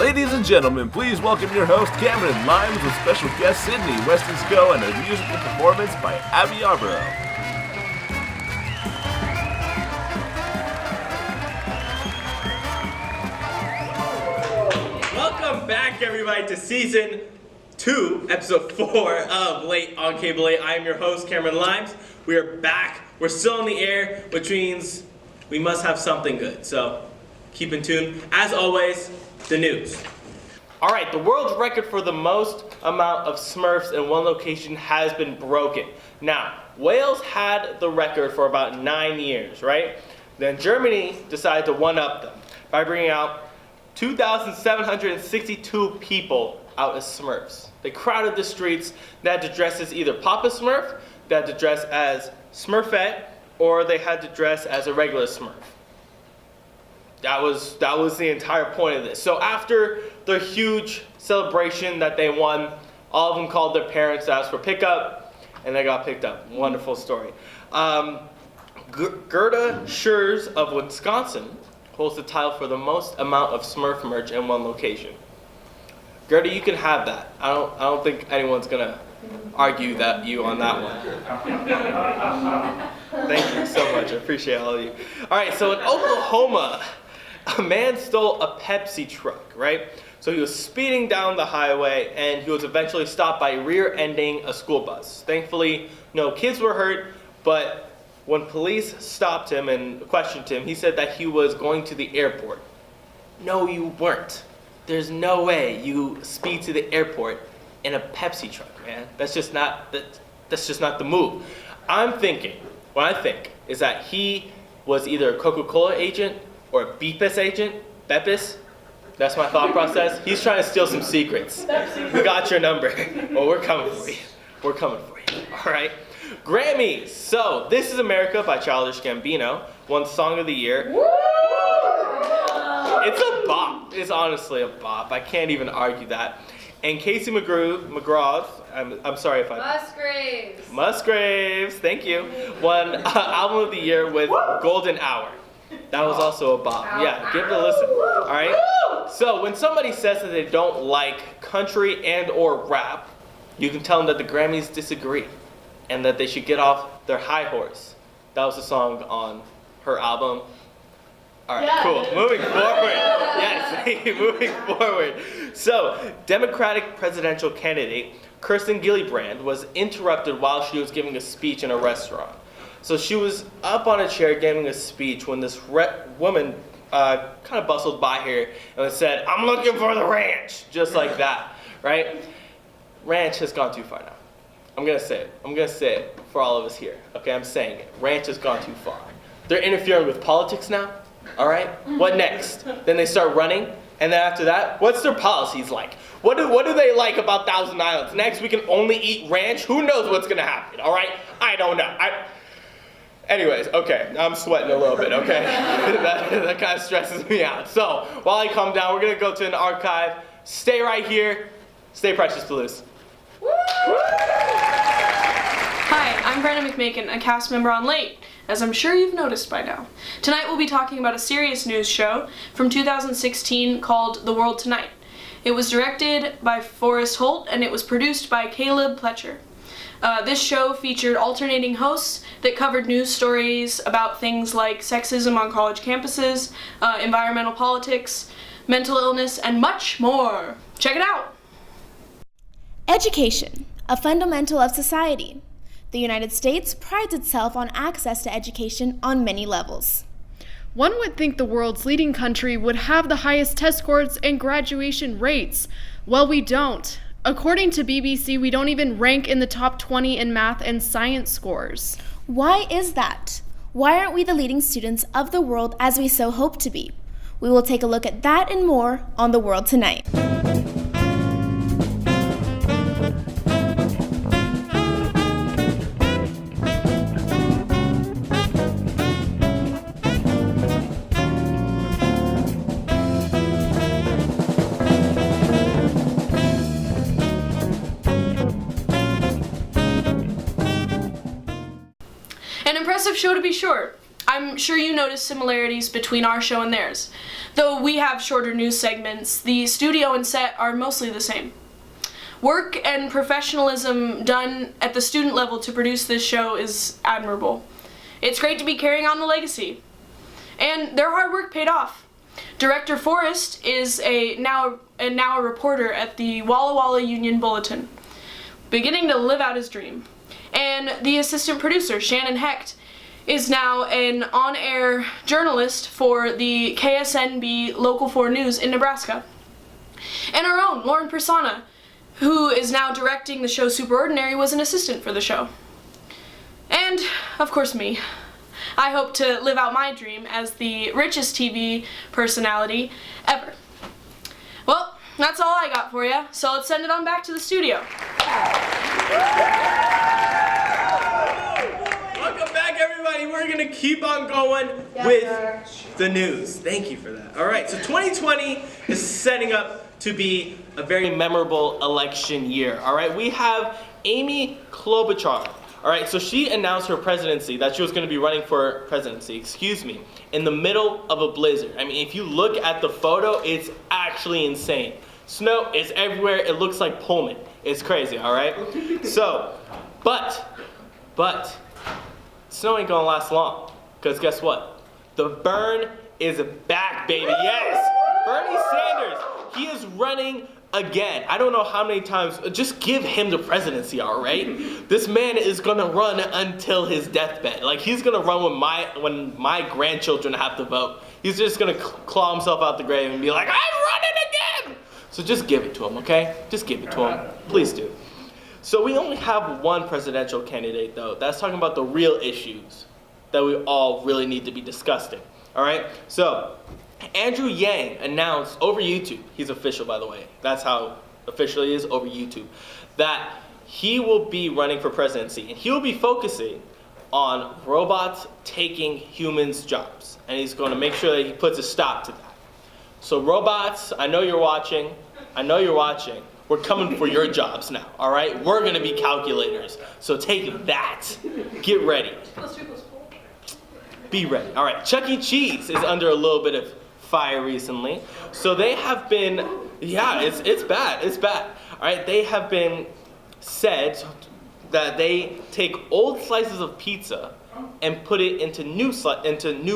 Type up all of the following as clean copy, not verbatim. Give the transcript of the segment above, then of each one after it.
Ladies and gentlemen, please welcome your host, Cameron Limes, with special guest Sidney Westenskow and a musical performance by Abby Yarbrough. Welcome back, everybody, to Season 2, Episode 4 of Late on Cable 8. I am your host, Cameron Limes. We are back. We're still in the air, which means we must have something good. So keep in tune. As always, the news. All right, the world's record for the most amount of Smurfs in one location has been broken. Now, Wales had the record for about 9 years, right? Then Germany decided to one-up them by bringing out 2,762 people out as Smurfs. They crowded the streets. They had to dress as either Papa Smurf, they had to dress as Smurfette, or they had to dress as a regular Smurf. That was the entire point of this. So after the huge celebration that they won, all of them called their parents to ask for pickup, and they got picked up. Wonderful story. Gerda Schurz of Wisconsin holds the title for the most amount of Smurf merch in one location. Gerda, you can have that. I don't think anyone's gonna argue that you on that one. Thank you so much. I appreciate all of you. All right, so in Oklahoma, a man stole a Pepsi truck, right? So he was speeding down the highway and he was eventually stopped by rear-ending a school bus. Thankfully, no kids were hurt, but when police stopped him and questioned him, he said that he was going to the airport. No, you weren't. There's no way you speed to the airport in a Pepsi truck, man. That's just not the move. What I think is that he was either a Coca-Cola agent or a Beepus agent. Beppis? That's my thought process. He's trying to steal some secrets. We got your number. Well, we're coming for you. We're coming for you. All right. Grammys. So, This Is America by Childish Gambino won Song of the Year. Woo! It's a bop. It's honestly a bop. I can't even argue that. And Casey McGraw, I'm sorry if I... Musgraves, thank you, won Album of the Year with Golden Hour. That was also a bop. Yeah, give it a listen. All right? So when somebody says that they don't like country and or rap, you can tell them that the Grammys disagree and that they should get off their high horse. That was a song on her album. All right, cool. Moving forward. Yes, moving forward. So, Democratic presidential candidate Kirsten Gillibrand was interrupted while she was giving a speech in a restaurant. So she was up on a chair giving a speech when this woman kind of bustled by here and said, "I'm looking for the ranch," just like that, right? Ranch has gone too far now. I'm gonna say it for all of us here. Okay, I'm saying it. Ranch has gone too far. They're interfering with politics now. All right, what next? Then they start running, and then after that, what's their policies like? What do they like about Thousand Islands? Next, we can only eat ranch? Who knows what's gonna happen, all right? I don't know. Anyways, okay, I'm sweating a little bit, okay? that kind of stresses me out. So, while I calm down, we're gonna go to an archive. Stay right here. Stay precious, Palouse. Hi, I'm Brenna McMakin, a cast member on Late, as I'm sure you've noticed by now. Tonight we'll be talking about a serious news show from 2016 called The World Tonight. It was directed by Forrest Holt and it was produced by Caleb Pletcher. This show featured alternating hosts that covered news stories about things like sexism on college campuses, environmental politics, mental illness, and much more. Check it out! Education, a fundamental of society. The United States prides itself on access to education on many levels. One would think the world's leading country would have the highest test scores and graduation rates. Well, we don't. According to BBC, we don't even rank in the top 20 in math and science scores. Why is that? Why aren't we the leading students of the world as we so hope to be? We will take a look at that and more on The World Tonight. An impressive show to be sure. I'm sure you noticed similarities between our show and theirs. Though we have shorter news segments, the studio and set are mostly the same. Work and professionalism done at the student level to produce this show is admirable. It's great to be carrying on the legacy. And their hard work paid off. Director Forrest is now a reporter at the Walla Walla Union Bulletin, beginning to live out his dream. And the assistant producer, Shannon Hecht, is now an on-air journalist for the KSNB Local 4 News in Nebraska. And our own, Lauren Persona, who is now directing the show Superordinary, was an assistant for the show. And, of course, me. I hope to live out my dream as the richest TV personality ever. Well, that's all I got for you, so let's send it on back to the studio. Welcome back, everybody. We're going to keep on going with the news. Thank you for that. All right, so 2020 is setting up to be a very memorable election year. All right, we have Amy Klobuchar. All right, so she announced her presidency, that she was going to be running for presidency, in the middle of a blizzard. I mean, if you look at the photo, it's actually insane. Snow is everywhere. It looks like Pullman. It's crazy, all right? So, but, snow ain't gonna last long, because guess what? The burn is back, baby. Yes! Bernie Sanders, he is running again. I don't know how many times. Just give him the presidency, all right? This man is gonna run until his deathbed. Like, he's gonna run when my grandchildren have to vote. He's just gonna claw himself out the grave and be like, I'm running again! So just give it to him, okay? Just give it to him. Please do. So we only have one presidential candidate, though. That's talking about the real issues that we all really need to be discussing, all right? So Andrew Yang announced over YouTube, he's official, by the way, that's how official he is, over YouTube, that he will be running for presidency, and he will be focusing on robots taking humans' jobs, and he's going to make sure that he puts a stop to that. So robots, I know you're watching, we're coming for your jobs now, all right? We're going to be calculators, so take that. Get ready. Be ready. All right, Chuck E. Cheese is under a little bit of fire recently. So they have been, it's bad. All right, they have been said that they take old slices of pizza and put it into new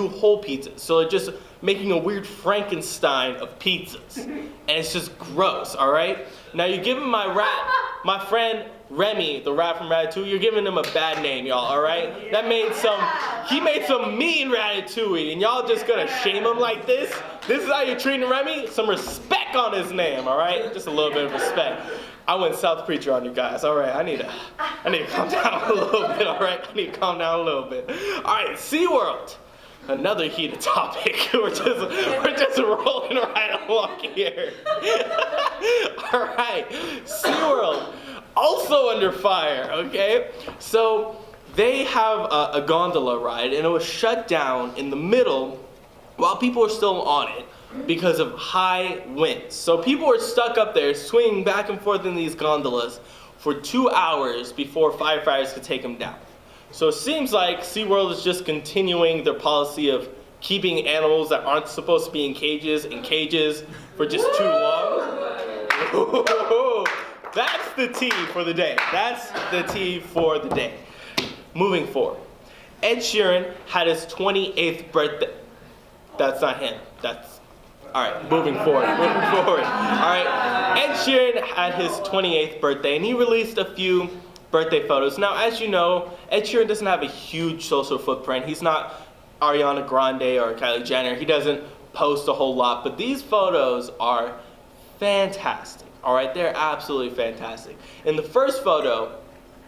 whole pizzas. So they're just making a weird Frankenstein of pizzas. And it's just gross, all right? Now you're giving my friend Remy, the rat from Ratatouille, you're giving him a bad name, y'all, all right? He made some mean Ratatouille, and y'all just gonna shame him like this? This is how you're treating Remy? Some respect on his name, all right? Just a little bit of respect. I went South Preacher on you guys, all right? I need to calm down a little bit, all right? I need to calm down a little bit. All right, SeaWorld. Another heated topic. We're just rolling right along here. All right, SeaWorld, also under fire, okay? So they have a gondola ride, and it was shut down in the middle while people were still on it because of high winds. So people were stuck up there swinging back and forth in these gondolas for 2 hours before firefighters could take them down. So it seems like SeaWorld is just continuing their policy of keeping animals that aren't supposed to be in cages for just too long. That's the tea for the day. Moving forward. Ed Sheeran had his 28th birthday. That's not him. All right, moving forward. All right, Ed Sheeran had his 28th birthday, and he released a few birthday photos. Now, as you know, Ed Sheeran doesn't have a huge social footprint. He's not Ariana Grande or Kylie Jenner. He doesn't post a whole lot, but these photos are fantastic. All right, they're absolutely fantastic. In the first photo,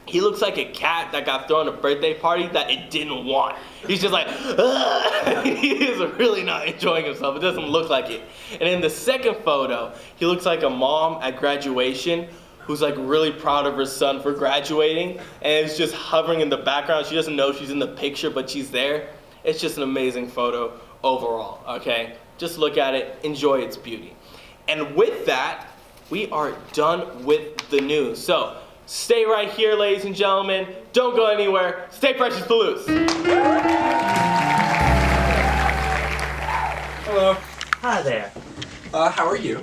he looks like a cat that got thrown a birthday party that it didn't want. He's just like, ugh. He is really not enjoying himself. It doesn't look like it. And in the second photo, he looks like a mom at graduation who's like really proud of her son for graduating, and is just hovering in the background. She doesn't know she's in the picture, but she's there. It's just an amazing photo overall, okay? Just look at it, enjoy its beauty. And with that, we are done with the news. So stay right here, ladies and gentlemen. Don't go anywhere. Stay precious to lose. Hello. Hi there. How are you?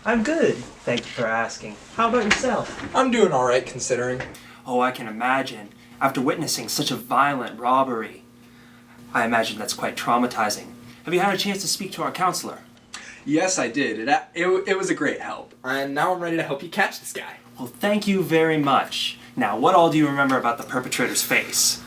I'm good. Thank you for asking. How about yourself? I'm doing alright considering. Oh, I can imagine. After witnessing such a violent robbery, I imagine that's quite traumatizing. Have you had a chance to speak to our counselor? Yes, I did. It was a great help. And now I'm ready to help you catch this guy. Well, thank you very much. Now, what all do you remember about the perpetrator's face?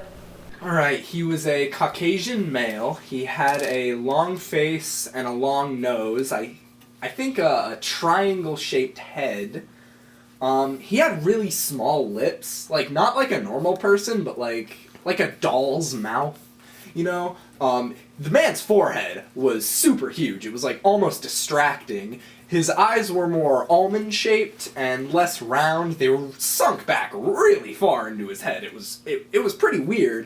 Alright, he was a Caucasian male. He had a long face and a long nose. I think a triangle-shaped head. He had really small lips. Like, not like a normal person, but like a doll's mouth. You know? The man's forehead was super huge. It was like almost distracting. His eyes were more almond-shaped and less round. They were sunk back really far into his head. It was pretty weird.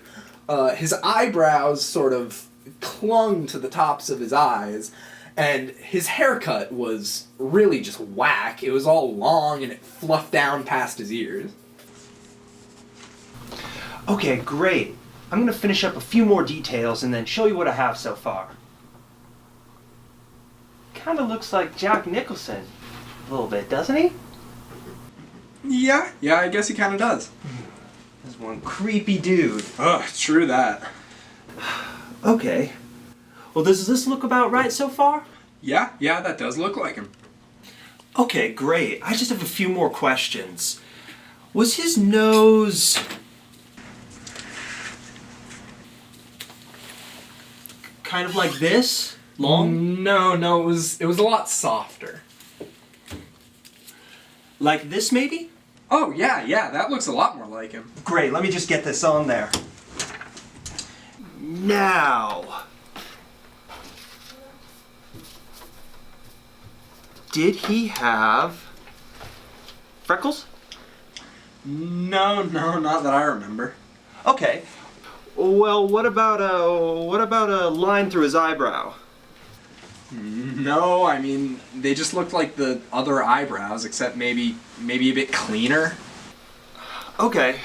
His eyebrows sort of clung to the tops of his eyes, and his haircut was really just whack. It was all long and it fluffed down past his ears. Okay, great. I'm gonna finish up a few more details and then show you what I have so far. Kinda looks like Jack Nicholson. A little bit, doesn't he? Yeah, I guess he kinda does. This one creepy dude. Ugh, true that. Okay. Well, does this look about right so far? Yeah, that does look like him. Okay, great. I just have a few more questions. Was his nose kind of like this? Long? No, it was a lot softer. Like this, maybe? Oh, yeah, that looks a lot more like him. Great, let me just get this on there. Now, did he have freckles? No, not that I remember. Okay. Well, what about a line through his eyebrow? No, I mean, they just looked like the other eyebrows, except maybe a bit cleaner. Okay.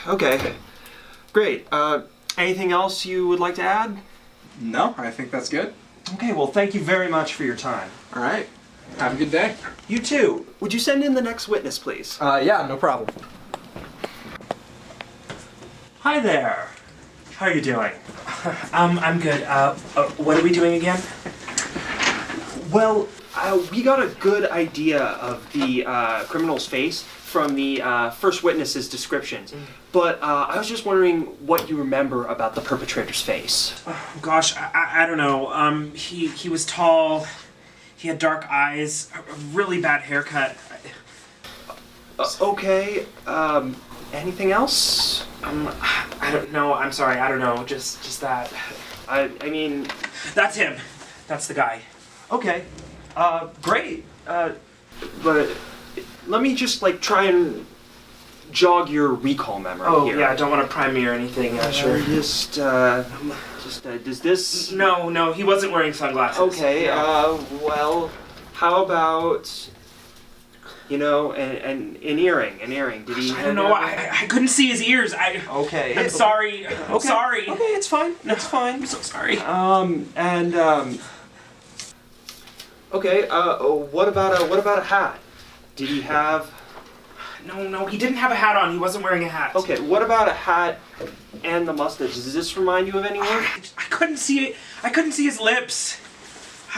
Great. Anything else you would like to add? No, I think that's good. Okay, well, thank you very much for your time. All right. Have a good day. You too. Would you send in the next witness, please? Yeah, no problem. Hi there. How are you doing? I'm good. What are we doing again? Well, we got a good idea of the criminal's face from the first witness's descriptions, but I was just wondering what you remember about the perpetrator's face. Oh, gosh, I don't know. He was tall. He had dark eyes. A really bad haircut. Okay. Anything else? I don't know. I'm sorry. I don't know. Just that. I mean, That's him. That's the guy. okay. Great. But let me just try and jog your recall memory here. Yeah. I don't want to prime me or anything. Sure. Does this? No. He wasn't wearing sunglasses. Okay. No. Well, how about an earring? Did he? I don't know. I couldn't see his ears. Okay. I'm sorry. I'm sorry. Okay, it's fine. That's fine. I'm so sorry. Okay. What about a hat? Did he have? No. He didn't have a hat on. He wasn't wearing a hat. Okay. What about a hat and the mustache? Does this remind you of anyone? I couldn't see it. I couldn't see his lips.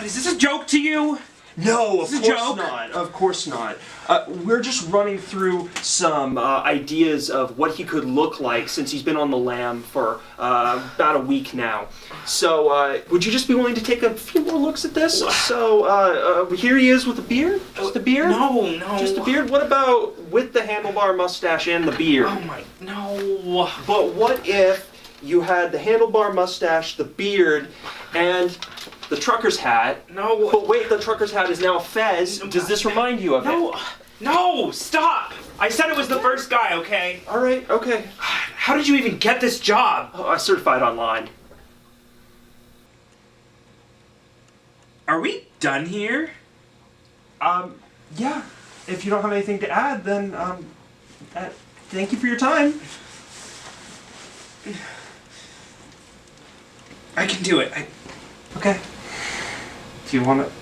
Is this a joke to you? No, of course not. Of course not. We're just running through some ideas of what he could look like since he's been on the lam for about a week now. So, would you just be willing to take a few more looks at this? So, here he is with a beard? Just a beard? No. Just a beard? What about with the handlebar mustache and the beard? Oh my, no. But what if you had the handlebar mustache, the beard, and the trucker's hat? No. But wait, the trucker's hat is now a fez. Does this remind you of it? No, stop. I said it was the first guy, okay? All right, okay. How did you even get this job? Oh, I certified online. Are we done here? Yeah. If you don't have anything to add, then, thank you for your time. I can do it. Okay. Do you want to?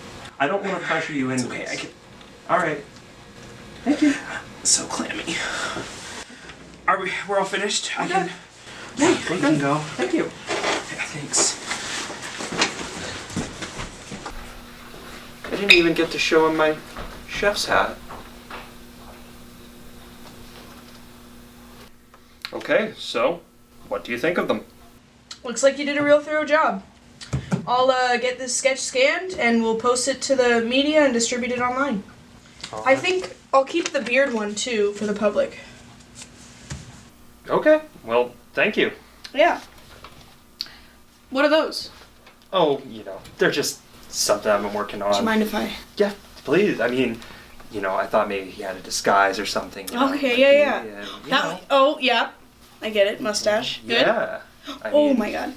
I don't want to pressure you in. Okay, I can. All right. Thank you. So clammy. We're all finished? I can. Yeah, We can go. Thank you. Yeah, thanks. I didn't even get to show him my chef's hat. Okay, so what do you think of them? Looks like you did a real thorough job. I'll get this sketch scanned and we'll post it to the media and distribute it online. I think I'll keep the beard one too for the public. Okay, well, thank you. Yeah. What are those? Oh, they're just something I've been working on. Do you mind if I... Yeah, please. I mean, I thought maybe he had a disguise or something. Okay, yeah. Oh, yeah. I get it. Mustache. Good. Yeah. Oh my god.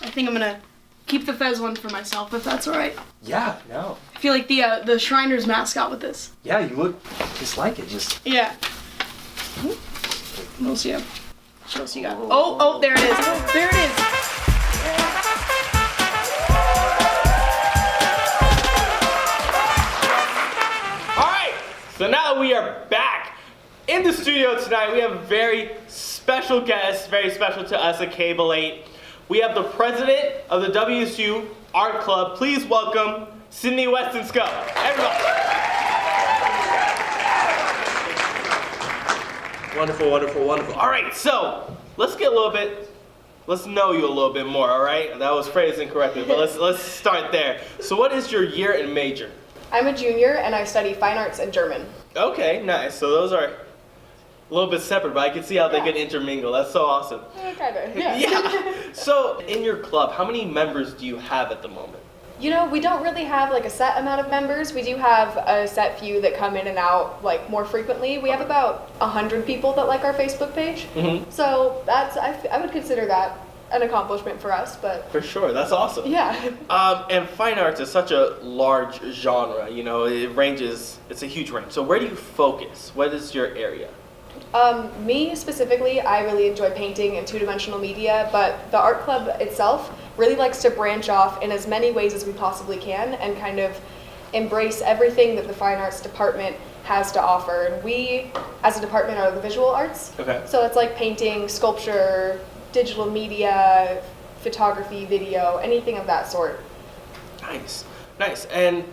I think I'm gonna keep the Fez one for myself, if that's alright. Yeah, no. I feel like the Shriners mascot with this. Yeah, you look just like it. Just. Yeah. What else you have? What else you got? Oh, there it is. There it is. Alright, so now we are back in the studio tonight. We have a very special guest, very special to us at Cable 8. We have the president of the WSU Art Club. Please welcome Sidney Westenskow. Everybody. Wonderful, wonderful, wonderful. All right, so let's know you a little bit more, all right? That was phrased incorrectly, but let's start there. So what is your year and major? I'm a junior and I study fine arts and German. Okay, nice. So those are a little bit separate, but I can see how they could intermingle. That's so awesome. Kinda, yeah. Yeah. So in your club, how many members do you have at the moment? We don't really have like a set amount of members. We do have a set few that come in and out like more frequently. We have about 100 people that like our Facebook page. Mm-hmm. So that's I would consider that an accomplishment for us, but for sure, that's awesome. Yeah. And fine arts is such a large genre. It ranges. It's a huge range. So where do you focus? What is your area? Me specifically, I really enjoy painting and two-dimensional media, but the art club itself really likes to branch off in as many ways as we possibly can and kind of embrace everything that the fine arts department has to offer. And we, as a department, are the visual arts. Okay. So it's like painting, sculpture, digital media, photography, video, anything of that sort. Nice, nice. And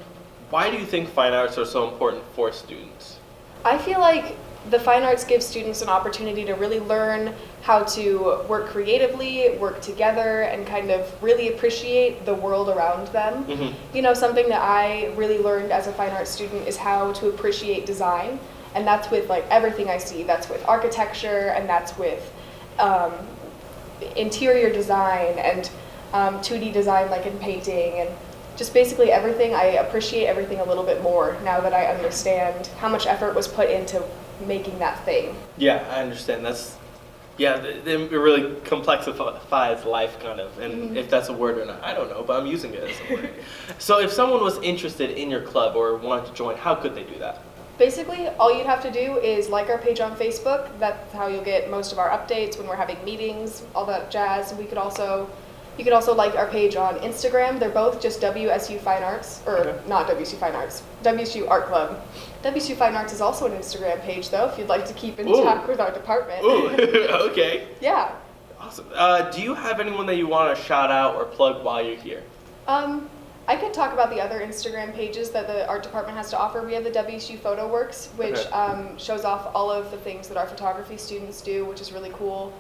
why do you think fine arts are so important for students? I feel like the fine arts gives students an opportunity to really learn how to work creatively, work together, and kind of really appreciate the world around them. Mm-hmm. Something that I really learned as a fine arts student is how to appreciate design, and that's with like everything I see. That's with architecture, and that's with interior design and 2D design, like in painting, and just basically everything. I appreciate everything a little bit more now that I understand how much effort was put into making that thing. Yeah, I understand. It really complexifies life, kind of, and mm-hmm. if that's a word or not, I don't know, but I'm using it as a word. So if someone was interested in your club or wanted to join, how could they do that? Basically, all you'd have to do is like our page on Facebook. That's how you'll get most of our updates when we're having meetings, all that jazz. You could also like our page on Instagram. They're both just WSU Fine Arts, or okay. Not WSU Fine Arts, WSU Art Club. WSU Fine Arts is also an Instagram page, though, if you'd like to keep in touch with our department. Ooh, okay. Yeah. Awesome. Do you have anyone that you want to shout out or plug while you're here? I could talk about the other Instagram pages that the art department has to offer. We have the WSU Photo Works, which shows off all of the things that our photography students do, which is really cool.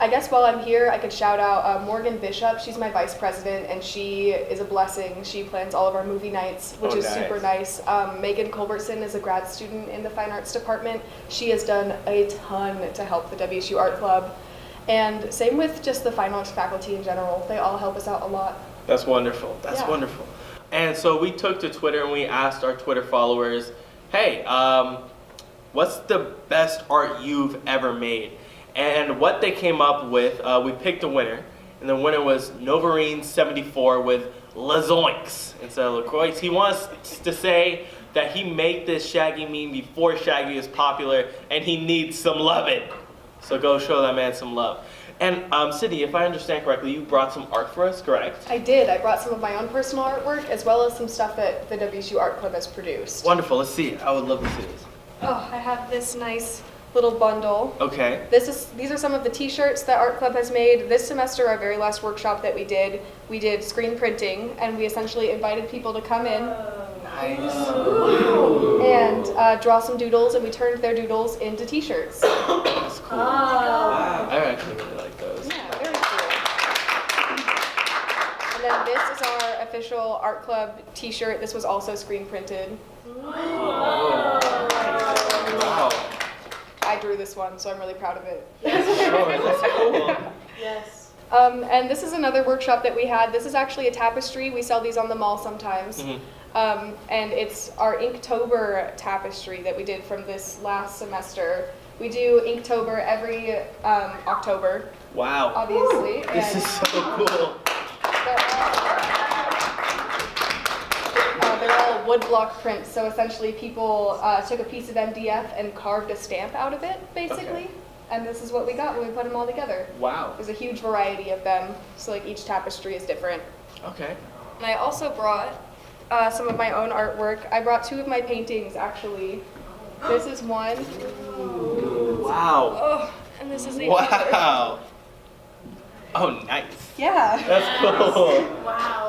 I guess while I'm here, I could shout out Morgan Bishop. She's my vice president, and she is a blessing. She plans all of our movie nights, which is super nice. Megan Culbertson is a grad student in the fine arts department. She has done a ton to help the WSU Art Club. And same with just the fine arts faculty in general. They all help us out a lot. That's wonderful. That's wonderful. And so we took to Twitter and we asked our Twitter followers, hey, what's the best art you've ever made? And what they came up with, we picked a winner, and the winner was Novarine74 with Lazoinks instead of LaCroix. He wants to say that he made this Shaggy meme before Shaggy was popular, and he needs some lovin'. So go show that man some love. And Sidney, if I understand correctly, you brought some art for us, correct? I did. I brought some of my own personal artwork as well as some stuff that the WSU Art Club has produced. Wonderful. Let's see it. I would love to see this. Oh, I have this nice little bundle. Okay. These are some of the t-shirts that Art Club has made. This semester, our very last workshop that we did screen printing, and we essentially invited people to come in and draw some doodles, and we turned their doodles into t-shirts. That's cool. Wow. I actually really like those. Yeah, very cool. And then this is our official Art Club t-shirt. This was also screen printed. Wow. I drew this one, so I'm really proud of it. Sure, that's cool. Yes. And this is another workshop that we had. This is actually a tapestry. We sell these on the mall sometimes. Mm-hmm. And it's our Inktober tapestry that we did from this last semester. We do Inktober every October. Wow. Obviously. This is so cool. They're all woodblock prints, so essentially people took a piece of MDF and carved a stamp out of it, basically. Okay. And this is what we got when we put them all together. Wow. There's a huge variety of them, so like each tapestry is different. Okay. And I also brought some of my own artwork. I brought 2 of my paintings, actually. This is one. Ooh, wow. Oh, and this is the other. Wow. Oh, nice. Yeah. That's cool. Wow.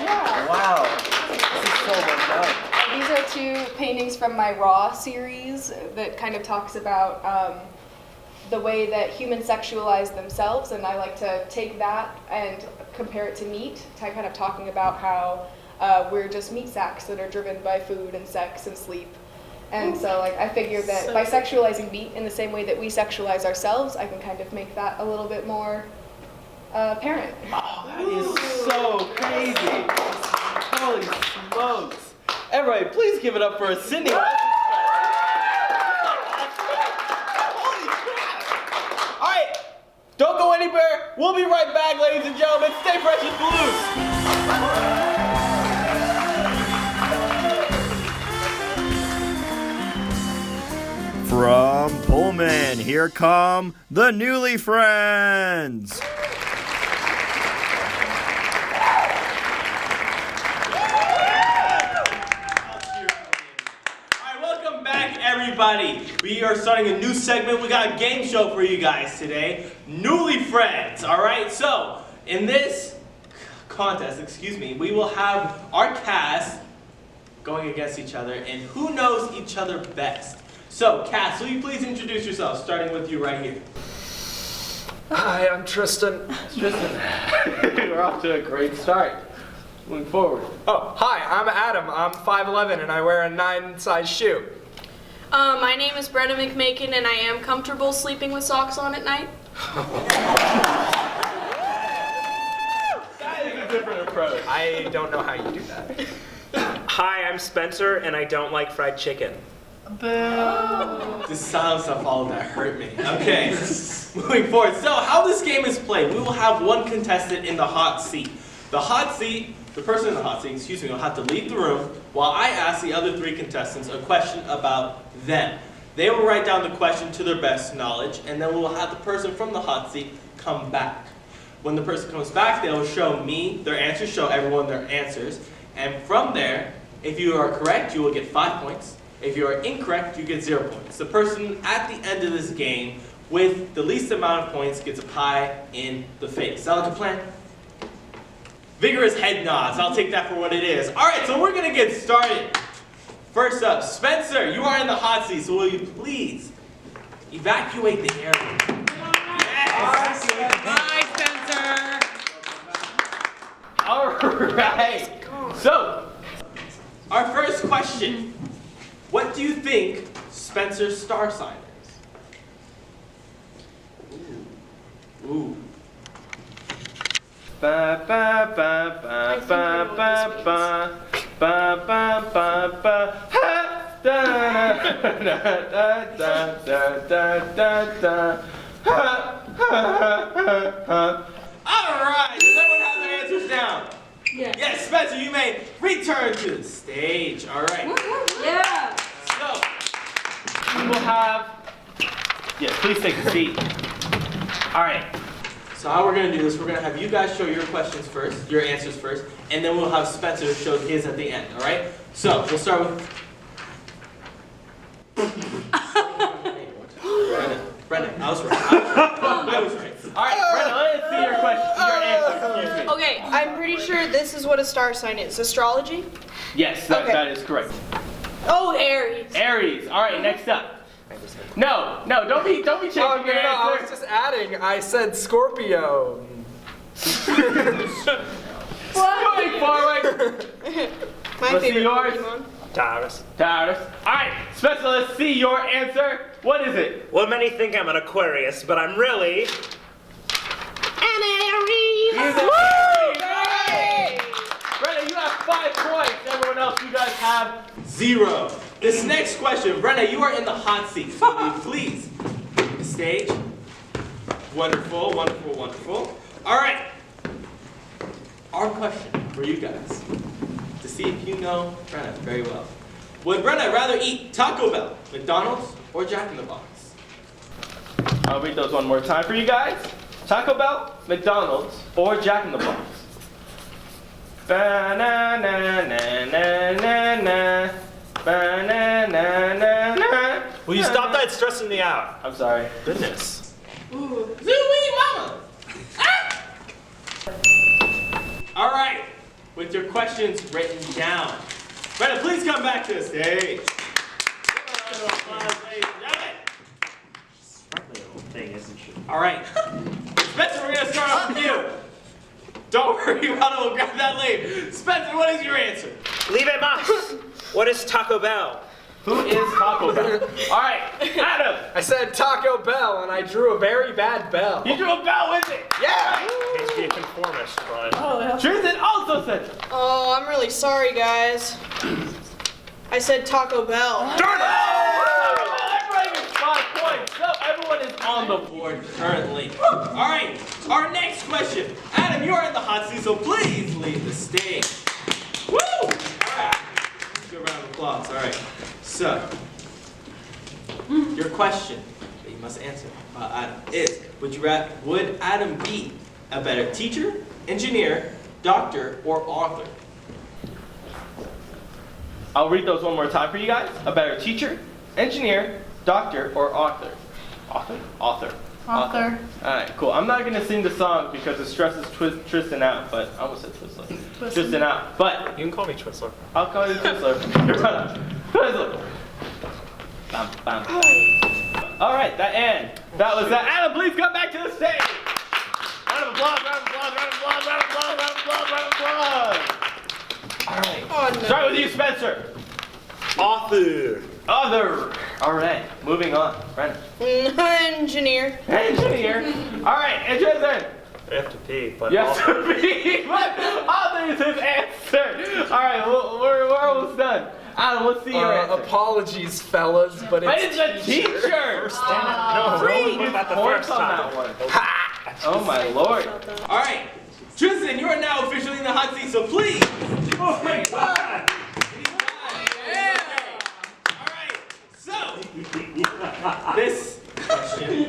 Yeah. Wow. This is so well done. These are 2 paintings from my Raw series that kind of talks about the way that humans sexualize themselves, and I like to take that and compare it to meat, kind of talking about how we're just meat sacks that are driven by food and sex and sleep. And so like I figured that by sexualizing meat in the same way that we sexualize ourselves, I can kind of make that a little bit more apparent. Oh, that is so crazy. Holy smokes. Everybody, please give it up for Sidney Westenskow. Holy crap. All right, don't go anywhere. We'll be right back, ladies and gentlemen. Stay fresh and loose. From Pullman, here come the Newly Friends. Welcome back, everybody. We are starting a new segment. We got a game show for you guys today. Newly Friends, all right? So, in this contest, we will have our cast going against each other, and who knows each other best. So, Cass, will you please introduce yourself, starting with you right here. Hi, I'm Tristan. Tristan, we're off to a great start. Moving forward. Oh, hi, I'm Adam. I'm 5'11" and I wear a 9 size shoe. My name is Brenna McMakin, and I am comfortable sleeping with socks on at night. That is a different approach. I don't know how you do that. Hi, I'm Spencer and I don't like fried chicken. The silence of all that hurt me. Okay, moving forward. So, how this game is played, we will have one contestant in the hot seat. The person in the hot seat, will have to leave the room while I ask the other 3 contestants a question about them. They will write down the question to their best knowledge, and then we will have the person from the hot seat come back. When the person comes back, they will show me their answers, show everyone their answers, and from there, if you are correct, you will get 5 points. If you are incorrect, you get 0 points. The person at the end of this game with the least amount of points gets a pie in the face. Sound like a plan? Vigorous head nods. I'll take that for what it is. All right, so we're going to get started. First up, Spencer, you are in the hot seat, so will you please evacuate the area? Yes! Bye, Spencer. All right. So, our first question. What do you think Spencer's star sign is? Ooh. Ba ba ba ba ba ba ba ba ba ba ba ha da da da da da da da ha ha ha. All right. Does everyone have their answers down? Yes. Yes, Spencer, you may return to the stage. All right. Yeah. So, we will have Yes, please take a seat. All right. So how we're gonna do this, we're gonna have you guys show your questions first, your answers first, and then we'll have Spencer show his at the end, all right? So we'll start with Brennan, I was right. I was right. All right, Brennan, let's see your question, your answer. Excuse me. Okay, I'm pretty sure this is what a star sign is. Astrology? Yes, that is correct. Oh, Aries. Aries. All right, next up. No, don't be changing your answer. I was just adding. I said Scorpio. Moving forward. My Let's see favorite yours. Pokemon. Taurus. Taurus. All right, Spencer, let's see your answer. What is it? Well, many think I'm an Aquarius, but I'm really An Aries. He's an Aries. Brenna, you have 5 points. Everyone else, you guys have 0. This next question, Brenna, you are in the hot seat. So will you please leave the stage? Wonderful, wonderful, wonderful. All right. Our question for you guys, to see if you know Brenna very well. Would Brenna rather eat Taco Bell, McDonald's, or Jack in the Box? I'll read those one more time for you guys. Taco Bell, McDonald's, or Jack in the Box? Ba-na-na-na-na-na-na. Ba-na-na-na-na. Will you stop that? It's stressing me out. I'm sorry. Goodness. Zooey mama! Ah! All right, with your questions written down. Brenna, please come back to the stage. Thing, isn't she? All right, Spencer, we're gonna start off with you. Don't worry about it, we'll grab that later. Spencer, what is your answer? Leave it, Moss. What is Taco Bell? Who is Taco Bell? All right, Adam. I said Taco Bell, and I drew a very bad bell. You drew a bell with it? Yeah! Needs to be a conformist, but... Tristan also said. Oh, I'm really sorry, guys. I said Taco Bell. Darn it! Everybody gets 5 points. So everyone is on the board currently. All right, our next question. Adam, you are in the hot seat, so please leave the stage. Woo! All right. Good round of applause. All right. So, your question that you must answer, Adam, is: would Adam be a better teacher, engineer, doctor, or author? I'll read those one more time for you guys. A better teacher, engineer, doctor, or author? Author. All right, cool. I'm not gonna sing the song because it stresses Tristan out, but I almost said Twizzler. Tristan out, but You can call me Twizzler. I'll call you Twizzler. Twizzler. Bam, bam. All right, that was that. Adam, please come back to the stage. Round of applause, round of applause, round of applause, round of applause, round of applause, round of applause. All right. Oh, no. Start with you, Spencer. Author. All right, moving on. Brennan. Engineer. Engineer. All right, and Tristan. I have to pee, but... Yes, but author is his answer. All right, we're almost done. Adam, let's see your answer. Apologies, fellas, but It's a teacher. No, what about the Points first on time? that one. Oh my lord. All right, Tristan, you are now officially in the hot seat, so please. Oh my God! All right, so this question is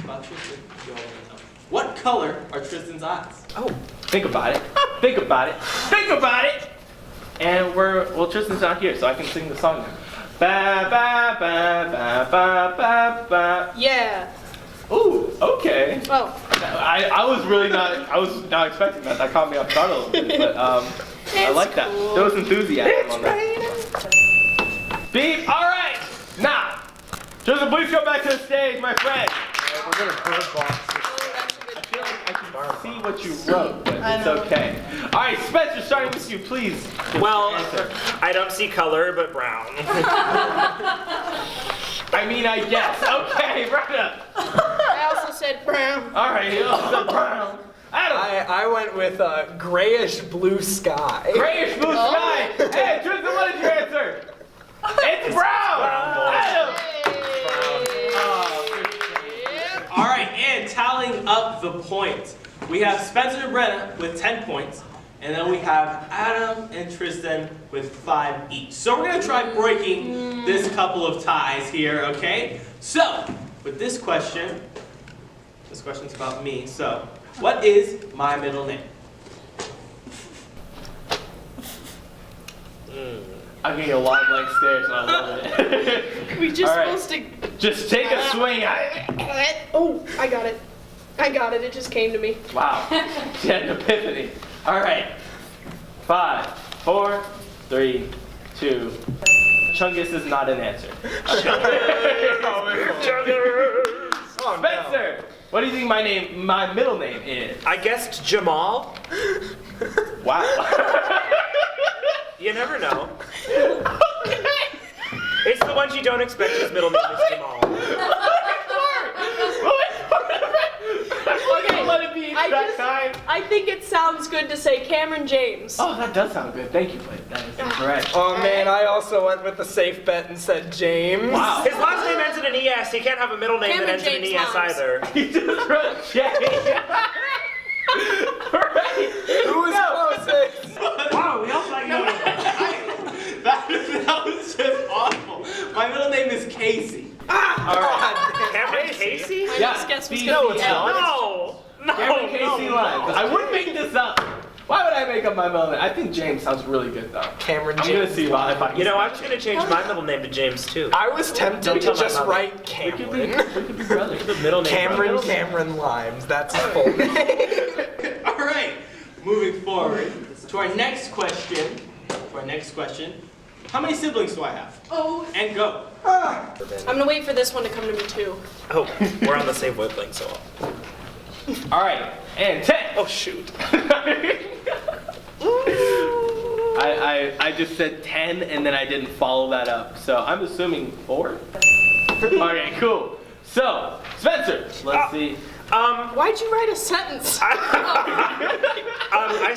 about Tristan. You all want to know. What color are Tristan's eyes? Oh, think about it. Think about it. Think about it. And Tristan's not here, so I can sing the song now. Ba ba ba ba ba ba ba. Yeah. Ooh, okay. Oh. I was not expecting that. That caught me off guard a little bit, but I like that. Cool. There was enthusiasm on that. Beep. All right. Now, Tristan, please come back to the stage, my friend. We're gonna bird box this. I feel like I can see what you wrote, but it's okay. All right, Spencer, starting with you, please. Well, I don't see color, but brown. I mean, I guess. Okay, Brenna. I also said brown. All right, you also said brown. Adam. I went with grayish blue sky. Grayish blue sky. Hey, Tristan, what is your answer? It's brown. Adam. All right, and tallying up the points. We have Spencer and Brenna with 10 points, And then we have Adam and Tristan with 5 each. So we're gonna try breaking this couple of ties here, okay? So, with this question's about me. So, what is my middle name? I'm getting a lot of blank stares and I love it. We just All right. supposed to. Just take a swing at it. Oh, I got it. It just came to me. Wow. She had an epiphany. All right. 5, 4, 3, 2. Chungus is not an answer. Spencer, what do you think my middle name is? I guessed Jamal. Wow. You never know. It's the ones you don't expect. His middle name is Jamal. Okay, let it be that time. I think it sounds good to say Cameron James. Oh, that does sound good. Thank you, Blake. That is correct. Oh man, I also went with the safe bet and said James. Wow. His last name ends in an ES. He can't have a middle name Cameron that ends in an James ES Moms. either. He just wrote Jay. Alright. Who was closest? Wow, we also like That was just awful. My middle name is Casey. Alright. Cameron Casey? My Yeah, next guess was Steve- gonna No, be it's Al. not. No. Cameron Casey Limes. I wouldn't make this up. Why would I make up my middle name? I think James sounds really good though. Cameron I'm James. gonna see why if I can. You know, I was gonna change my middle name to James too. I was tempted Don't to tell my just mother. write We Cameron. could be brothers. The middle name. Cameron Limes. That's his full name. All right. Moving forward to our next question. How many siblings do I have? Oh, And go. I'm gonna wait for this one to come to me too. Oh, we're on the same wavelength, so. All right. And 10. Oh shoot. I just said 10 and then I didn't follow that up. So I'm assuming 4. Okay, cool. So, Spencer, let's see. Why'd you write a sentence? I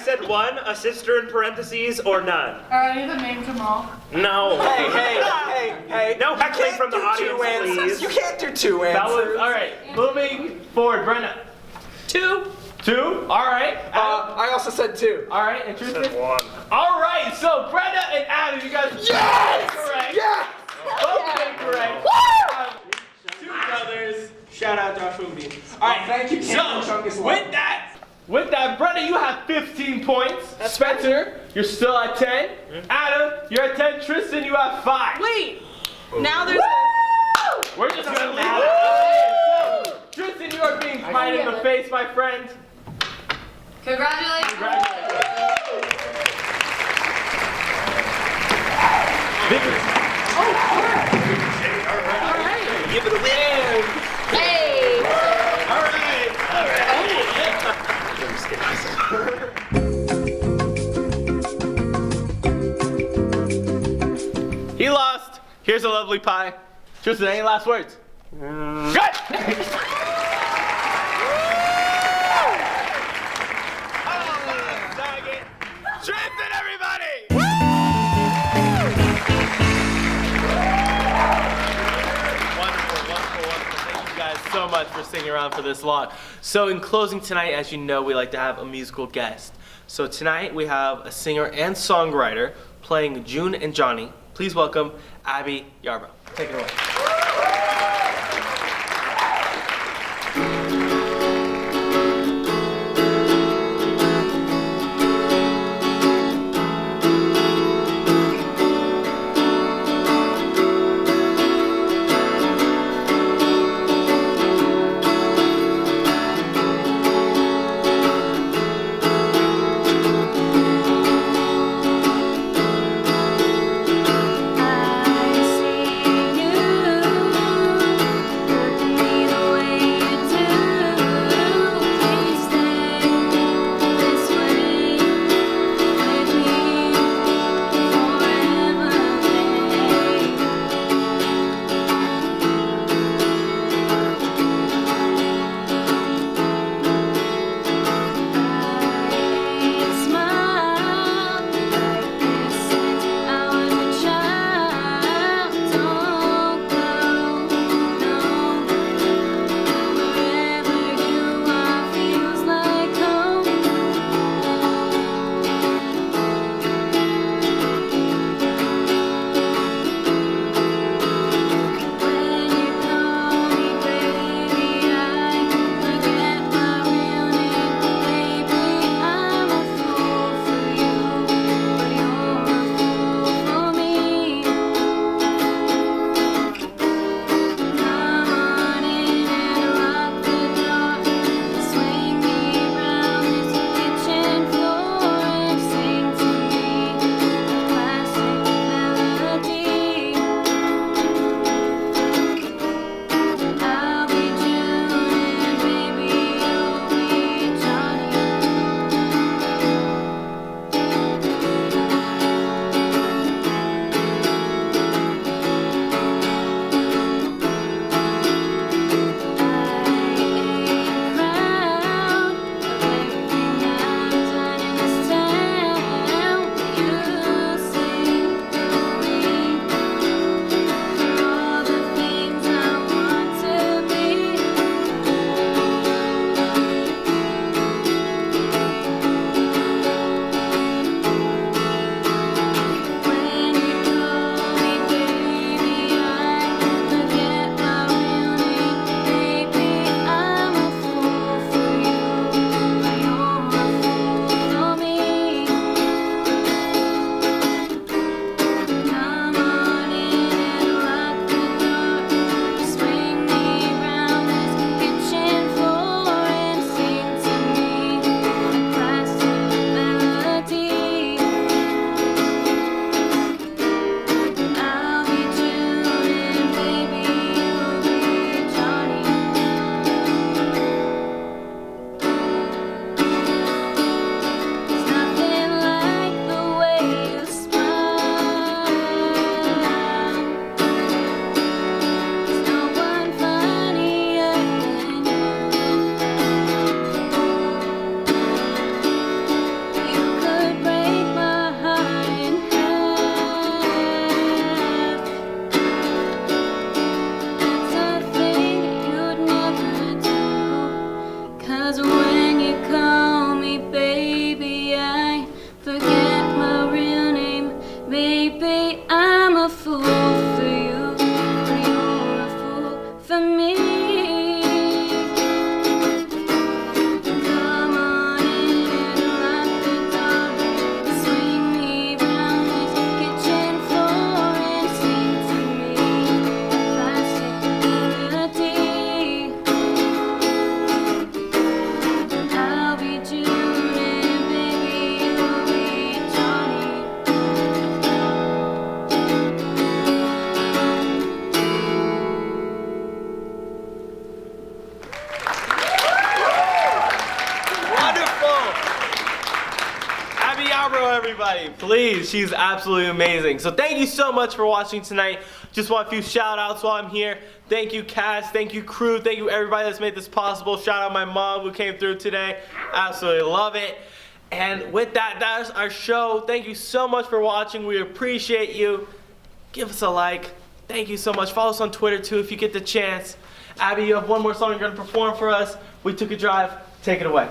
said 1, a sister in parentheses, or none. Are any of them named Jamal? No. Hey. No heckling from the do two audience, answers. please. You can't do 2 That answers. was all right. Moving forward, Brenna. 2. 2. All right. Adam. I also said 2. All right. And Tristan. 1. All right. So Brenna and Adam, you guys. Yes! Correct. Yes! Both incorrect. Woo! 2 brothers. Shout out Joshua and Bean. All right. thank you, Cameron Chungus. With that, Brenna, you have 15 points. Spencer, you're still at 10. Adam, you're at 10. Tristan, you have 5. Wait. Now there's. We're just gonna leave it. So, Tristan, you are being pie in the face, my friend. Congratulations. Victory. All right. Give it a win. Hey. All right. I'm just kidding. He lost. Here's a lovely pie. Tristan, any last words? Good. Tristan, everybody! Wonderful. Thank you guys so much for sticking around for this long. So in closing tonight, as you know, we like to have a musical guest. So tonight we have a singer and songwriter playing June and Johnny. Please welcome Abby Yarbrough. Take it away. I see you 'Cause when you call me baby, I forget my real name. Maybe I'm a fool for you, but you're a fool for me. Come on in and lock the door. Swing me round this kitchen floor and sing to me a classic melody. I'll be June and baby you'll be Johnny. Wonderful! Abby Yarbrough, everybody. Please, she's absolutely amazing. So thank you so much for watching tonight. Just want a few shout outs while I'm here. Thank you, cast. Thank you, crew. Thank you, everybody that's made this possible. Shout out my mom who came through today. Absolutely love it. And with that, that is our show. Thank you so much for watching. We appreciate you. Give us a like. Thank you so much. Follow us on Twitter too if you get the chance. Abby, you have one more song you're going to perform for us. We took a drive. Take it away.